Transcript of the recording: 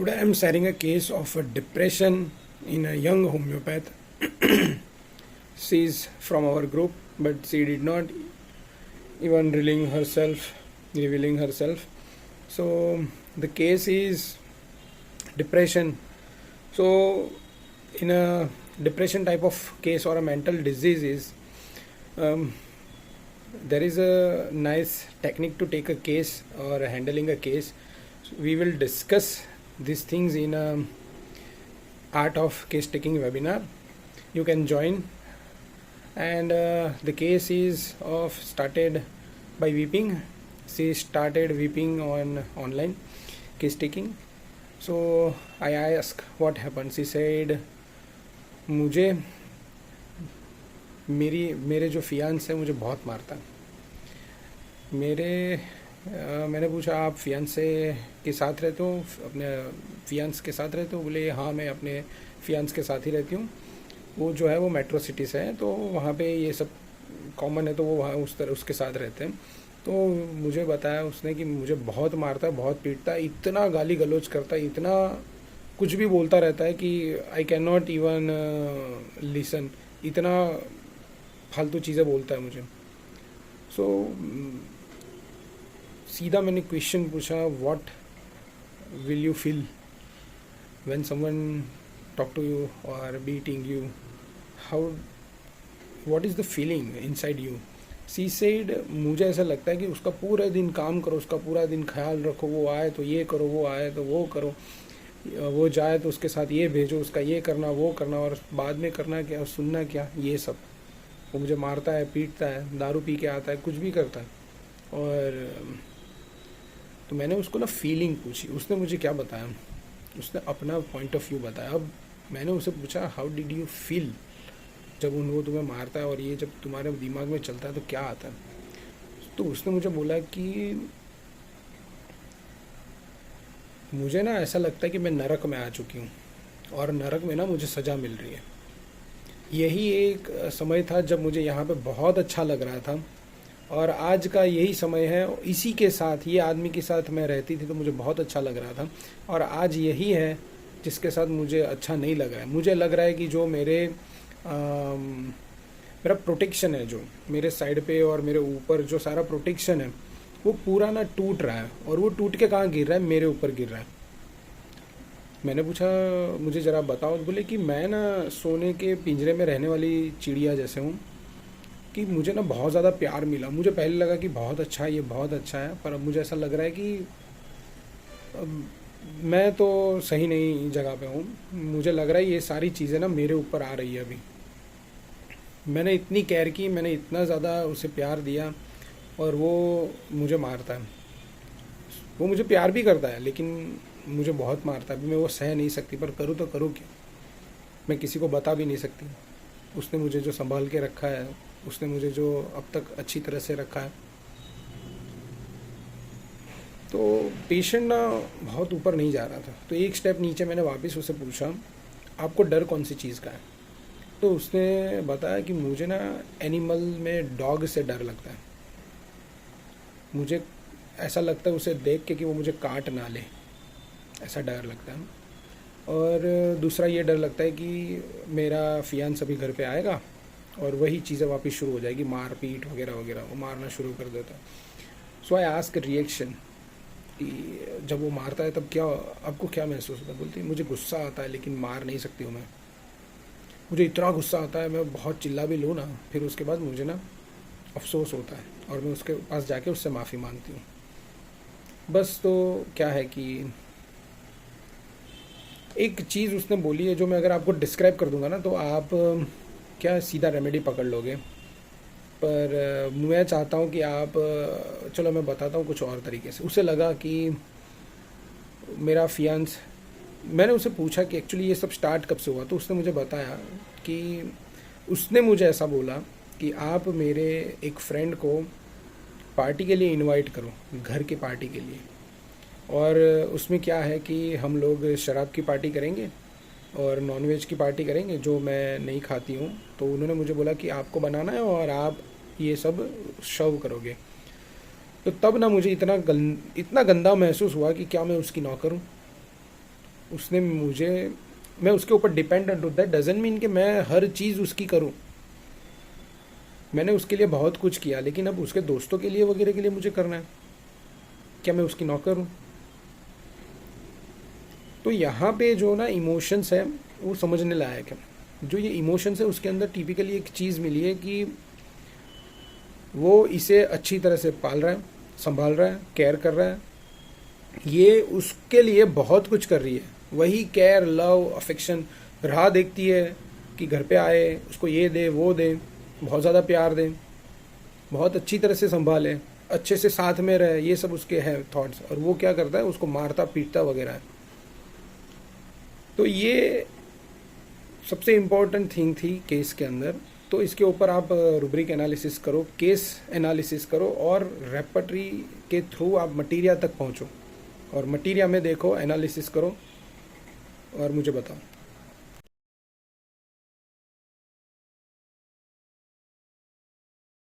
Today I am sharing a case of a depression in a young homeopath. She is from our group, but she did not even revealing herself. So the case is depression. So in a depression type of case or a mental disease is um, there is a nice technique to take a case or handling a case. So we will discuss these things in a art of case taking webinar. You can join, and the case is of started by weeping. She started weeping on online case taking. So I asked what happened. She said मुझे मेरे जो faience है मुझे बहुत मारता है। मैंने पूछा आप फियांसे के साथ रहते हो, अपने फियांस के साथ रहते हो? बोले हाँ मैं अपने फियांस के साथ ही रहती हूँ। वो जो है वो मेट्रो सिटी से है, तो वहाँ पे ये सब कॉमन है, तो वो वहाँ उसके साथ रहते हैं। तो मुझे बताया उसने कि मुझे बहुत मारता है, बहुत पीटता है, इतना गाली गलौज करता है, इतना कुछ भी बोलता रहता है कि I can not even listen, इतना फालतू चीज़ें बोलता है मुझे। सो सीधा मैंने क्वेश्चन पूछा, what will you feel when someone talk to you और beating you? How, what is the feeling inside you? She said मुझे ऐसा लगता है कि उसका पूरा दिन काम करो, उसका पूरा दिन ख्याल रखो, वो आए तो ये करो, वो आए तो वो करो, वो जाए तो उसके साथ ये भेजो, उसका ये करना वो करना, और बाद में करना क्या, सुनना क्या, ये सब। वो मुझे मारता है, पीटता है, दारू पी के आता है, कुछ भी करता है। और तो मैंने उसको ना फीलिंग पूछी, उसने मुझे क्या बताया, उसने अपना पॉइंट ऑफ व्यू बताया। अब मैंने उसे पूछा हाउ डिड यू फील जब वो तुम्हें मारता है और ये जब तुम्हारे दिमाग में चलता है तो क्या आता है? तो उसने मुझे बोला कि मुझे ना ऐसा लगता है कि मैं नरक में आ चुकी हूँ और नरक में ना मुझे सज़ा मिल रही है। यही एक समय था जब मुझे यहाँ पे बहुत अच्छा लग रहा था, और आज का यही समय है। इसी के साथ, ये आदमी के साथ मैं रहती थी तो मुझे बहुत अच्छा लग रहा था, और आज यही है जिसके साथ मुझे अच्छा नहीं लग रहा है। मुझे लग रहा है कि जो मेरा प्रोटेक्शन है, जो मेरे साइड पे और मेरे ऊपर जो सारा प्रोटेक्शन है, वो पूरा ना टूट रहा है, और वो टूट के कहाँ गिर रहा है? मेरे ऊपर गिर रहा है। मैंने पूछा मुझे ज़रा बताओ। बोले कि मैं ना सोने के पिंजरे में रहने वाली चिड़िया जैसे हूँ, कि मुझे ना बहुत ज़्यादा प्यार मिला। मुझे पहले लगा कि बहुत अच्छा है, ये बहुत अच्छा है, पर अब मुझे ऐसा लग रहा है कि अब मैं तो सही नहीं जगह पे हूँ। मुझे लग रहा है ये सारी चीज़ें ना मेरे ऊपर आ रही है अभी। मैंने इतनी केयर की, मैंने इतना ज़्यादा उसे प्यार दिया, और वो मुझे मारता है। वो मुझे प्यार भी करता है लेकिन मुझे बहुत मारता है। अभी मैं वो सह नहीं सकती, पर करूँ तो करूँ क्या? मैं किसी को बता भी नहीं सकती। उसने मुझे जो संभाल के रखा है, उसने मुझे जो अब तक अच्छी तरह से रखा है। तो पेशेंट ना बहुत ऊपर नहीं जा रहा था, तो एक स्टेप नीचे मैंने वापस उसे पूछा आपको डर कौन सी चीज़ का है? तो उसने बताया कि मुझे ना एनिमल में डॉग से डर लगता है। मुझे ऐसा लगता है उसे देख के कि वो मुझे काट ना ले, ऐसा डर लगता है। और दूसरा ये डर लगता है कि मेरा फियांस अभी घर पे आएगा और वही चीज़ें वापस शुरू हो जाएगी, मार पीट वगैरह वगैरह, वो मारना शुरू कर देता है। सो आई आस्क रिएक्शन कि जब वो मारता है तब क्या, आपको क्या महसूस होता है? बोलती मुझे गुस्सा आता है लेकिन मार नहीं सकती हूँ मैं। मुझे इतना गुस्सा आता है, मैं बहुत चिल्ला भी लूँ ना, फिर उसके बाद मुझे ना अफसोस होता है और मैं उसके पास जाके उससे माफ़ी मांगती हूँ। बस तो क्या है कि एक चीज़ उसने बोली है जो मैं अगर आपको डिस्क्राइब कर दूंगा ना तो आप क्या सीधा रेमेडी पकड़ लोगे, पर मैं चाहता हूँ कि आप चलो मैं बताता हूँ कुछ और तरीके से। उसे लगा कि मेरा फियांस, मैंने उसे पूछा कि एक्चुअली ये सब स्टार्ट कब से हुआ, तो उसने मुझे बताया कि उसने मुझे ऐसा बोला कि आप मेरे एक फ्रेंड को पार्टी के लिए इनवाइट करो, घर की पार्टी के लिए, और उसमें क्या है कि हम लोग शराब की पार्टी करेंगे और नॉनवेज की पार्टी करेंगे जो मैं नहीं खाती हूँ। तो उन्होंने मुझे बोला कि आपको बनाना है और आप ये सब सर्व करोगे। तो तब ना मुझे इतना गंदा महसूस हुआ कि क्या मैं उसकी नौकर हूँ? उसने मुझे, मैं उसके ऊपर डिपेंडेंट हूँ, दैट डजंट मीन कि मैं हर चीज़ उसकी करूँ। मैंने उसके लिए बहुत कुछ किया, लेकिन अब उसके दोस्तों के लिए वगैरह के लिए मुझे करना है, क्या मैं उसकी नौकर हूँ? तो यहाँ पे जो ना इमोशंस है वो समझने लायक है। जो ये इमोशंस है उसके अंदर टिपिकली एक चीज़ मिली है कि वो इसे अच्छी तरह से पाल रहा है, संभाल रहा है, केयर कर रहा है, ये उसके लिए बहुत कुछ कर रही है। वही केयर, लव, अफेक्शन राह देखती है कि घर पे आए, उसको ये दे, वो दे, बहुत ज़्यादा प्यार दे, बहुत अच्छी तरह से संभाले, अच्छे से साथ में रहे, ये सब उसके हैं थॉट्स। और वो क्या करता है, उसको मारता पीटता वगैरह है। तो ये सबसे इम्पोर्टेंट थिंग थी केस के अंदर। तो इसके ऊपर आप रूब्रिक एनालिसिस करो, केस एनालिसिस करो, और रेपर्टरी के थ्रू आप मटीरिया तक पहुंचो, और मटीरिया में देखो, एनालिसिस करो और मुझे बताओ।